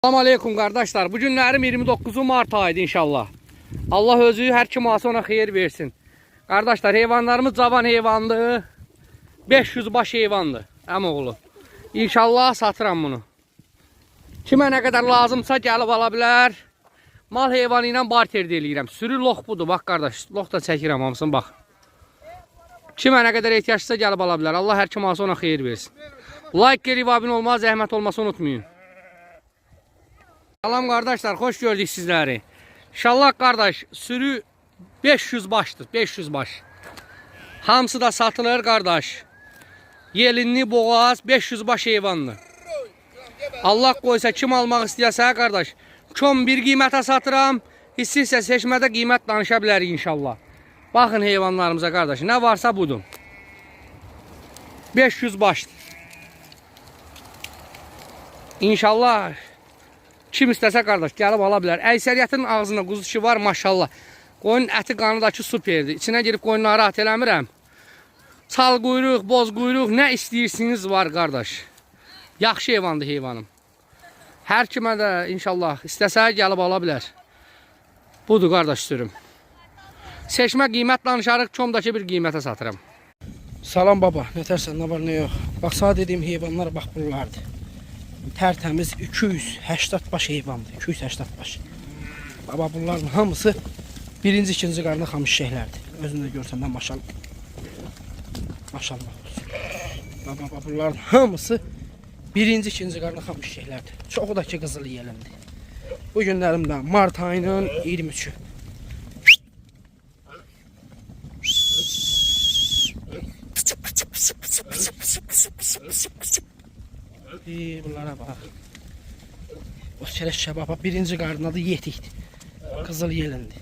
Salam aleykum kardeşler. Bu günlerim 29 Mart ayıydı inşallah. Allah özü her kim alsa ona xeyir versin. Kardeşler heyvanlarımız cavan heyvandı. 500 baş heyvandı. Əmoğlu. İnşallah satıram bunu. Kimə nə qədər lazımsa gəlib ala bilər. Mal heyvanı ilə barter eləyirəm. Sürü lox budur. Bax qardaş, lox da çəkirəm hamısını bax. Kimə nə qədər ehtiyacsa gəlib ala bilər. Allah hər kim alsa ona xeyir versin. Like gelib abunə olmağı, zəhmət olması unutmayın. Salam kardeşler, hoş gördük sizleri. İnşallah kardeş, sürü 500 baştır, 500 baş. Hamısı da satılır kardeş. Yelinli boğaz 500 baş heyvanlı. Allah koysa kim almaq istəyəsə kardeş, kom bir qiymətə satıram, hissə seçmədə qiymət danışa bilərik inşallah. Baxın heyvanlarımıza kardeş, ne varsa budur. 500 baştır. İnşallah kim istəsə qardaş gəlib ala bilər. Əksəriyyətin ağzında quzu dişi var maşallah. Qoyun əti qanıdakı superdir. İçinə girib qoyunları rahat eləmirəm. Çal quyruq, boz quyruq, nə istəyirsiniz var qardaş. Yaxşı heyvandır heyvanım. Hər kimə də inşallah istəsə gəlib ala bilər. Budur qardaş sürüm. Seçmə qiymət danışarıq, komdakı bir qiymətə satıram. Salam baba, ne tərsən, ne var ne yok. Bak sana dediğim heyvanlar bax bunlardır. Tertemiz 280 baş heyvandır. 280 baş. Baba bunların hamısı birinci, ikinci qarnı xamış şeylərdir. Özünü də görsən də maşallah. Maşallah olsun. Baba bunların hamısı birinci, ikinci qarnı xamış şeylərdir. Çoxu da ki qızıl yelimdir. Bu günlərimdə Mart ayının 23'ü. Bunlara bak. O çerez şebaba birinci qarnı adı Yetikdir. Qızıl yelindi.